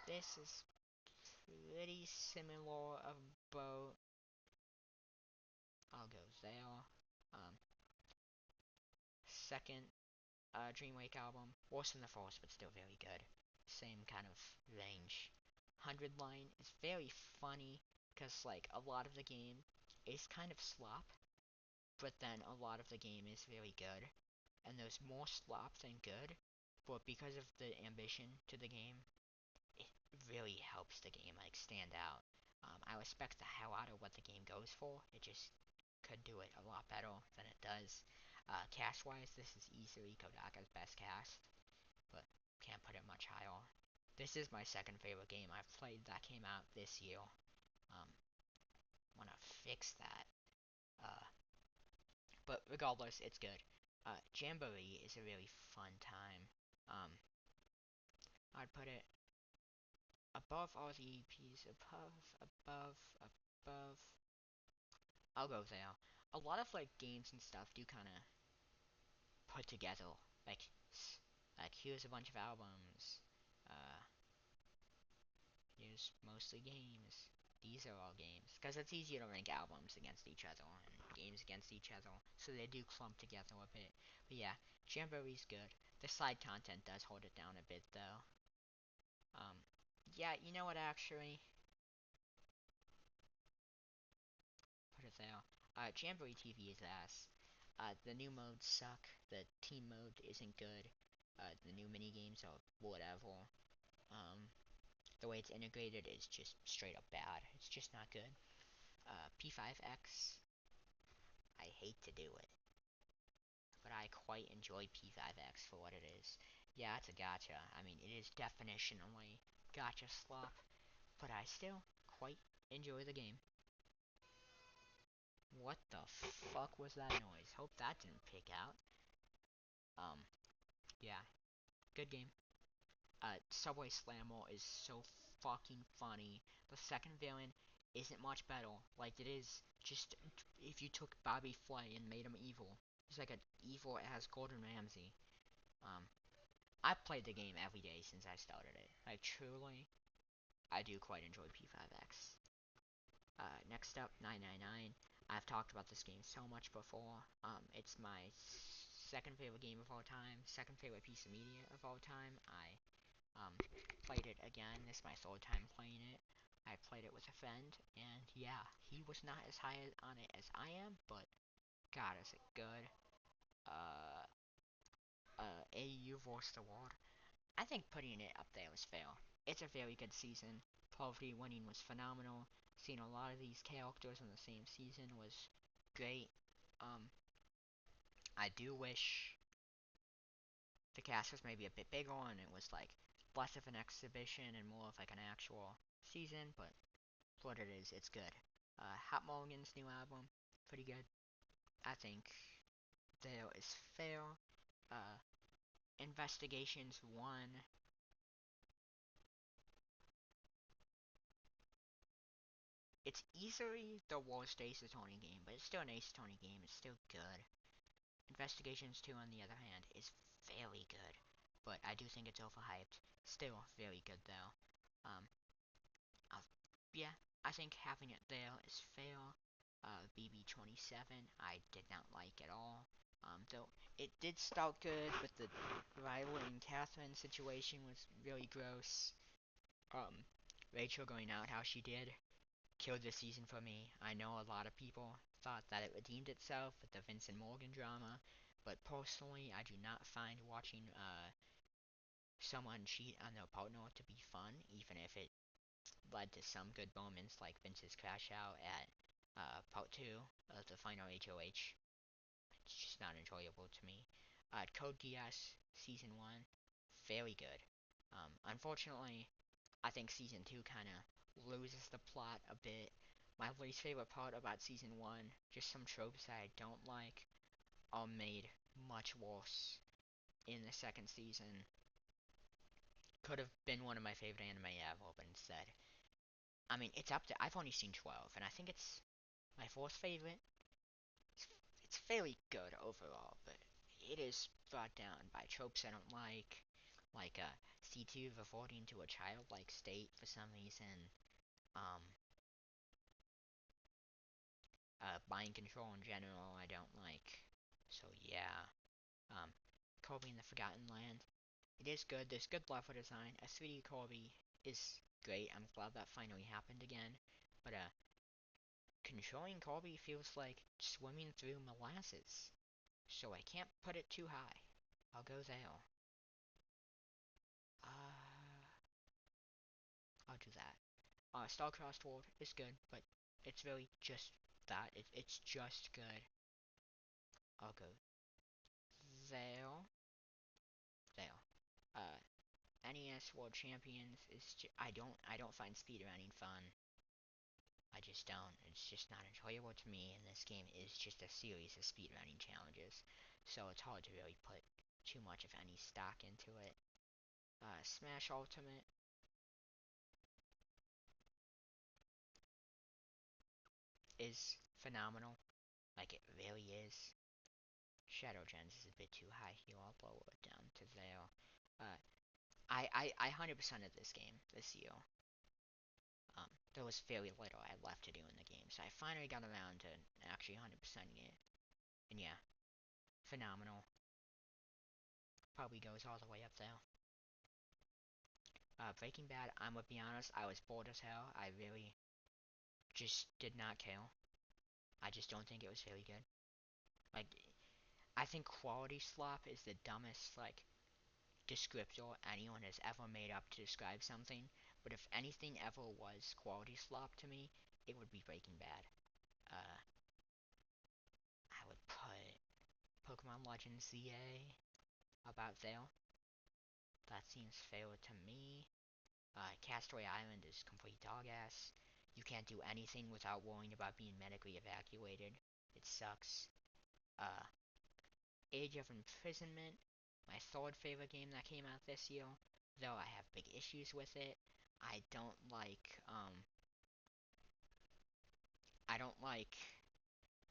This is pretty similar about. I'll go there. Um, Second Dreamwake album, worse than the first, but still very good. Same kind of range. 100 Line is very funny because like a lot of the game is kind of slop, but then a lot of the game is very good, and there's more slop than good. But because of the ambition to the game, it really helps the game like stand out. I respect the hell out of what the game goes for. It just could do it a lot better than it does. Cast wise, this is easily Kodaka's best cast, but can't put it much higher. This is my second favorite game I've played that came out this year. Um, Wanna fix that. Uh, but regardless, it's good. Jamboree is a really fun time. Um, I'd put it above all the EPs, above. I'll go there. A lot of like games and stuff do kind of put together like Like, here's a bunch of albums. Uh, Here's mostly games. These are all games. Because it's easier to rank albums against each other and games against each other. So they do clump together a bit. But yeah, Jamboree's good. The side content does hold it down a bit, though. Um, yeah, you know what, actually? Put it there. Jamboree TV is ass. The new modes suck. The team mode isn't good. The new mini games are whatever. Um, the way it's integrated is just straight up bad. It's just not good. P5X, I hate to do it, but I quite enjoy P5X for what it is. Yeah, it's a gacha. I mean, it is definitionally gacha slop, but I still quite enjoy the game. What the fuck was that noise? Hope that didn't pick out. Um, yeah, good game. Subway Slammer is so fucking funny. The second villain isn't much better. Like, it is just if you took Bobby Flay and made him evil. He's like an evil as Gordon Ramsay. Um, I've played the game every day since I started it. Like, truly, I do quite enjoy P5X. Next up, 999. I've talked about this game so much before. It's my second favorite game of all time, second favorite piece of media of all time. I played it again. This is my third time playing it. I played it with a friend, and yeah, he was not as high on it as I am, but God, is it good. Uh, AU Voice the World. I think putting it up there was fair. It's a very good season. 12D winning was phenomenal. Seeing a lot of these characters in the same season was great. Um, I do wish the cast was maybe a bit bigger and it was like less of an exhibition and more of like an actual season, but for what it is, it's good. Hot Mulligan's new album, pretty good. I think there is fair. Uh, Investigations 1. It's easily the worst Ace Attorney game, but it's still an Ace Attorney game. It's still good. Investigations 2, on the other hand, is very good, but I do think it's overhyped. Still very good, though. Um, I'll, yeah, I think having it there is fair. BB27, I did not like at all. Though it did start good, but the Riley and Catherine situation was really gross. Um, Rachel going out how she did killed the season for me. I know a lot of people thought that it redeemed itself with the Vincent Morgan drama, but personally, I do not find watching someone cheat on their partner to be fun, even if it led to some good moments like Vince's crash out at part 2 of the final HOH. It's just not enjoyable to me. Code Geass Season 1, very good. Unfortunately, I think Season 2 kind of loses the plot a bit. My least favorite part about Season 1, just some tropes that I don't like, are made much worse in the second season. Could have been one of my favorite anime ever, but instead, I mean, it's up to. I've only seen 12, and I think it's my fourth favorite. It's, it's fairly good overall, but it is brought down by tropes I don't like C2 reverting to a childlike state for some reason. Um, Mind control in general, I don't like. So yeah, um, Kirby in the Forgotten Land. It is good. There's good level design. A 3D Kirby is great. I'm glad that finally happened again. But controlling Kirby feels like swimming through molasses. So I can't put it too high. I'll go there. I'll do that. Starcrossed World is good, but it's really just that. It's just good. I'll go there. There. Uh, NES World Champions is I don't find speedrunning fun. I just don't. It's just not enjoyable to me, and this game is just a series of speedrunning challenges, so it's hard to really put too much of any stock into it. Smash Ultimate is phenomenal, like it really is. Shadow Gens is a bit too high here. I'll lower it down to there. Uh, I 100%ed this game this year. There was very little I left to do in the game, so I finally got around to actually 100%ing it. And yeah, phenomenal. Probably goes all the way up there. Breaking Bad, I'm gonna be honest, I was bored as hell. I really just did not care. I just don't think it was very good. Like, I think quality slop is the dumbest, like, descriptor anyone has ever made up to describe something. But if anything ever was quality slop to me, it would be Breaking Bad. Uh, I would put Pokemon Legends ZA about there. That seems fair to me. Castaway Island is complete dog ass. You can't do anything without worrying about being medically evacuated. It sucks. Uh, Age of Imprisonment, my third favorite game that came out this year, though I have big issues with it. I don't like, I don't like,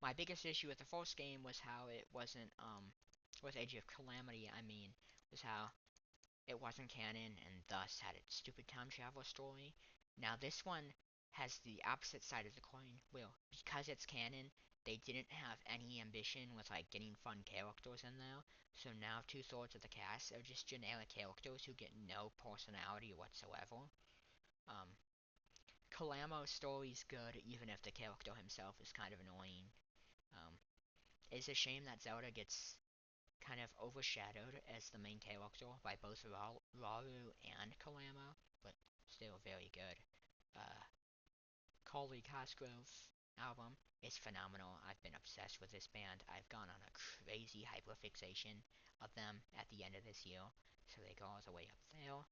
my biggest issue with the first game was how it wasn't, with Age of Calamity, I mean, was how it wasn't canon and thus had its stupid time travel story. Now this one has the opposite side of the coin, where because it's canon, they didn't have any ambition with like getting fun characters in there. So now 2/3 of the cast are just generic characters who get no personality whatsoever. Um, Calamo's story's good, even if the character himself is kind of annoying. Um, it's a shame that Zelda gets kind of overshadowed as the main character by both Rauru and Kalama, but still very good. Uh, Coley Cosgrove album is phenomenal. I've been obsessed with this band. I've gone on a crazy hyperfixation of them at the end of this year, so they go all the way up there.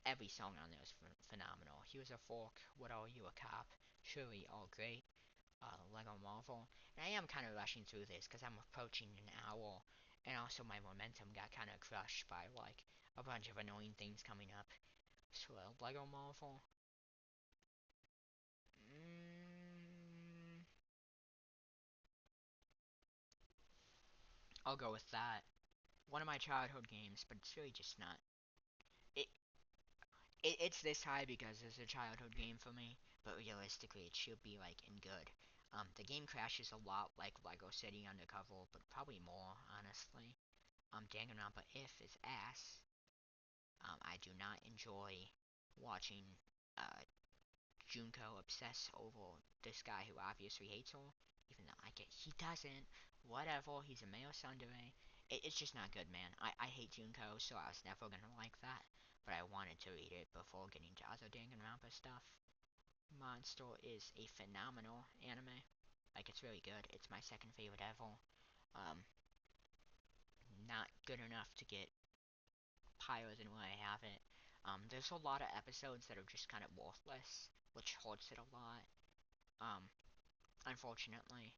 Every song on there is phenomenal. Here's a Fork, What Are You, a Cop? Surely all great. Lego Marvel. And I am kind of rushing through this because I'm approaching an hour, and also my momentum got kind of crushed by like a bunch of annoying things coming up. So Lego Marvel. Mm, I'll go with that. One of my childhood games, but it's really just not. It, it's this high because it's a childhood game for me, but realistically, it should be like in good. The game crashes a lot like Lego City Undercover, but probably more honestly. Danganronpa If is ass. I do not enjoy watching uh, Junko obsess over this guy who obviously hates her, even though I get he doesn't. Whatever, he's a male tsundere. It's just not good, man. I hate Junko, so I was never gonna like that. But I wanted to read it before getting to other Danganronpa stuff. Monster is a phenomenal anime. Like, it's really good. It's my second favorite ever. Um, not good enough to get higher than where I have it. There's a lot of episodes that are just kind of worthless, which hurts it a lot. Um, Unfortunately,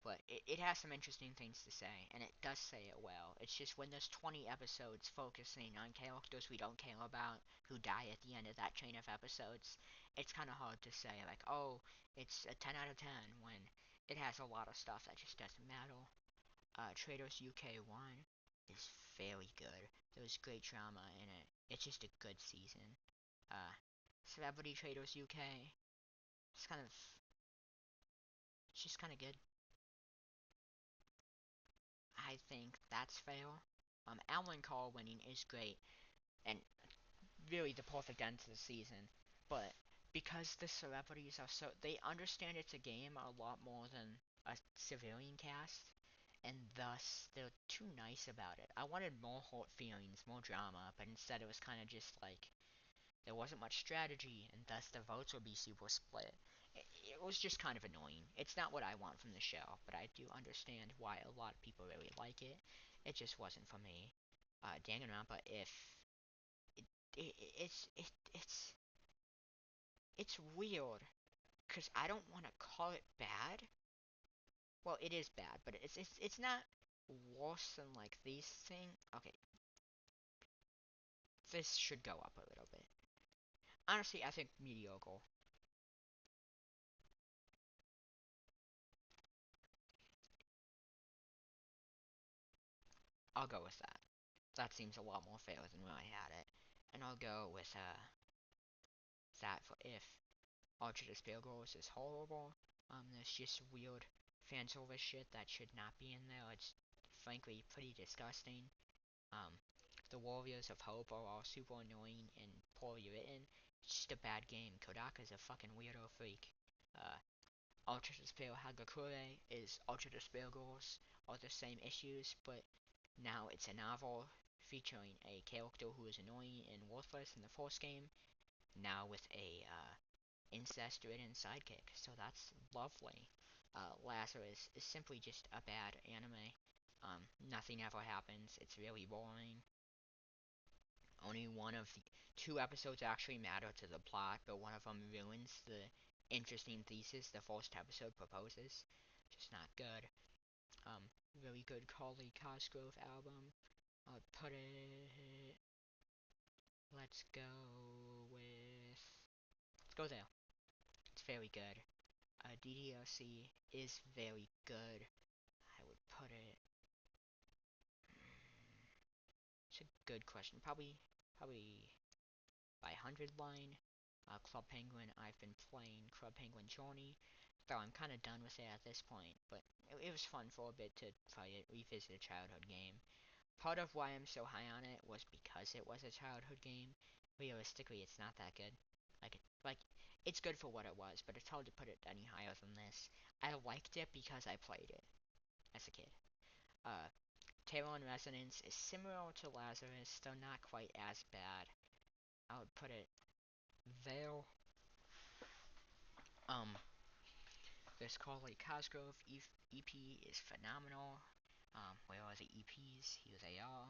but it has some interesting things to say, and it does say it well. It's just when there's 20 episodes focusing on characters we don't care about who die at the end of that chain of episodes, it's kind of hard to say, like, oh, it's a 10 out of 10 when it has a lot of stuff that just doesn't matter. Traders UK 1 is very good. There was great drama in it. It's just a good season. Uh, Celebrity Traders UK, it's kind of, it's just kind of good. I think that's fair. Alan Carr winning is great and really the perfect end to the season, but because the celebrities are so they understand it's a game a lot more than a civilian cast, and thus they're too nice about it. I wanted more hurt feelings, more drama, but instead it was kind of just like there wasn't much strategy, and thus the votes would be super split. It was just kind of annoying. It's not what I want from the show, but I do understand why a lot of people really like it. It just wasn't for me. Danganronpa, if it, it, it's it, it's weird because I don't want to call it bad. Well, it is bad, but it's not worse than like these things. Okay, this should go up a little bit. Honestly, I think mediocre. I'll go with that. That seems a lot more fair than where I had it. And I'll go with that for if Ultra Despair Girls is horrible. There's just weird fan service shit that should not be in there. It's frankly pretty disgusting. Um, the Warriors of Hope are all super annoying and poorly written. It's just a bad game. Kodaka's a fucking weirdo freak. Uh, Ultra Despair Hagakure is Ultra Despair Girls, are the same issues, but now it's a novel featuring a character who is annoying and worthless in the first game, now with a incest-ridden sidekick, so that's lovely. Lazarus is simply just a bad anime. Nothing ever happens. It's really boring. Only one of the two episodes actually matter to the plot, but one of them ruins the interesting thesis the first episode proposes. Just not good. Um, Really good Carly Cosgrove album. I'll put it. Let's go with. Let's go there. It's very good. DDLC is very good. I would put it. It's a good question. Probably by 100 line. Club Penguin. I've been playing Club Penguin Journey, though I'm kind of done with it at this point. But it was fun for a bit to try to revisit a childhood game. Part of why I'm so high on it was because it was a childhood game. Realistically, it's not that good. Like it's good for what it was, but it's hard to put it any higher than this. I liked it because I played it as a kid. Uh, Taylor and Resonance is similar to Lazarus, though not quite as bad. I would put it there. Um, this Carly Cosgrove EP is phenomenal. Where are the EPs? Here they are.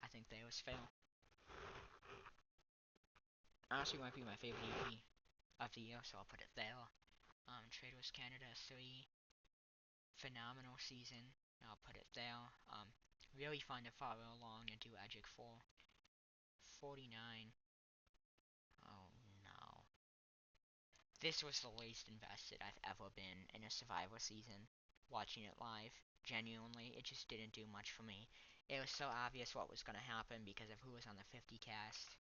I think they was fair. Honestly, might be my favorite EP of the year, so I'll put it there. Traders Canada 3, phenomenal season. I'll put it there. Really fun to follow along and do Edgic 4. 49. Oh no. This was the least invested I've ever been in a Survivor season. Watching it live, genuinely, it just didn't do much for me. It was so obvious what was going to happen because of who was on the 50 cast.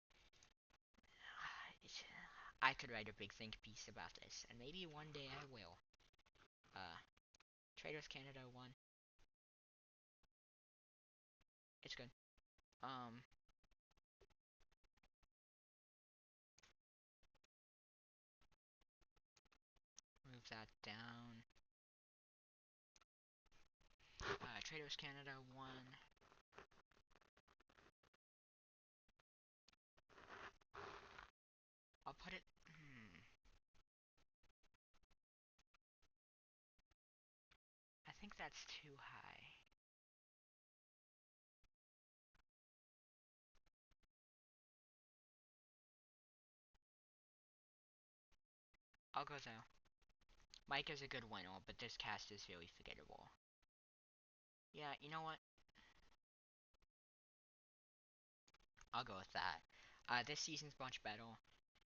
I could write a big think piece about this, and maybe one day I will. Uh, Traders Canada 1. It's good. Um, Move that down. Traders Canada 1. I'll put it. I think that's too high. I'll go though. Mike is a good winner, but this cast is really forgettable. Yeah, you know what? I'll go with that. This season's much better,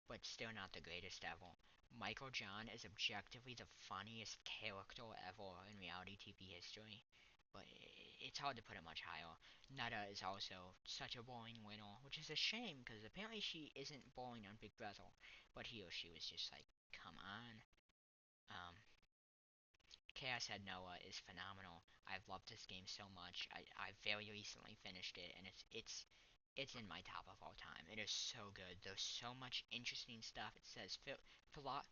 but still not the greatest ever. Michael John is objectively the funniest character ever in reality TV history, but it's hard to put it much higher. Nada is also such a boring winner, which is a shame because apparently she isn't boring on Big Brother, but he or she was just like, come on. Um, Chaos Head Noah is phenomenal. I've loved this game so much. I very recently finished it, and it's in my top of all time. It is so good. There's so much interesting stuff. It says philo-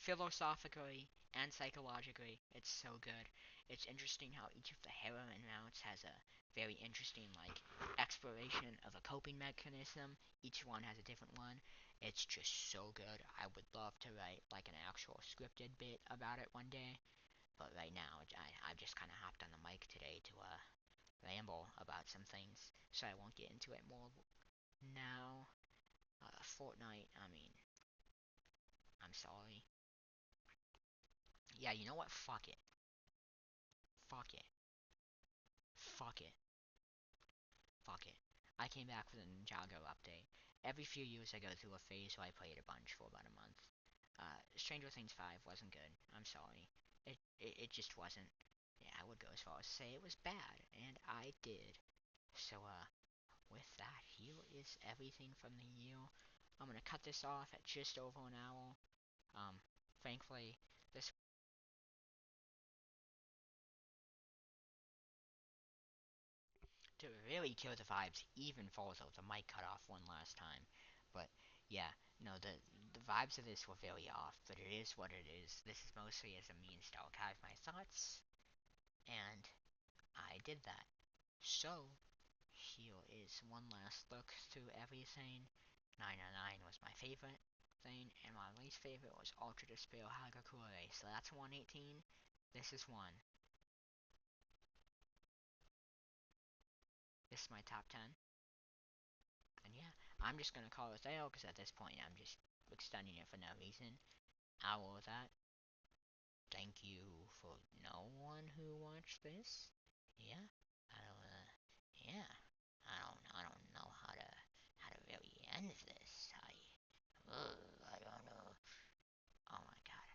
philosophically and psychologically. It's so good. It's interesting how each of the heroine routes has a very interesting like exploration of a coping mechanism. Each one has a different one. It's just so good. I would love to write like an actual scripted bit about it one day. But right now, I've just kind of hopped on the mic today to ramble about some things, so I won't get into it more now. Fortnite, I mean, I'm sorry. Yeah, you know what? Fuck it. Fuck it. Fuck it. Fuck it. I came back with a Ninjago update. Every few years I go through a phase where I play it a bunch for about a month. Stranger Things 5 wasn't good. I'm sorry. It just wasn't. Yeah, I would go as far as to say it was bad, and I did. So, with that, here is everything from the year. I'm gonna cut this off at just over an hour. Um, Thankfully, this to really kill the vibes even further, the mic cut off one last time. But yeah, no, the vibes of this were very off, but it is what it is. This is mostly as a means to archive my thoughts, and I did that. So, here is one last look through everything. 999 was my favorite thing, and my least favorite was Ultra Despair Hagakure. So that's 118. This is 1. This is my top 10. And yeah, I'm just gonna call it there because at this point I'm just extending it for no reason. I will that. Thank you for no one who watched this. Yeah, I don't. Yeah, I don't know how to really end this. I don't know. Oh my god.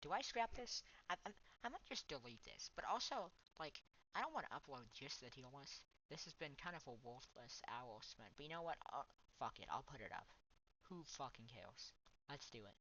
Do I scrap this? I might just delete this. But also, like, I don't want to upload just the tier list. This has been kind of a worthless hour spent. But you know what? Fuck it. I'll put it up. Who fucking cares? Let's do it.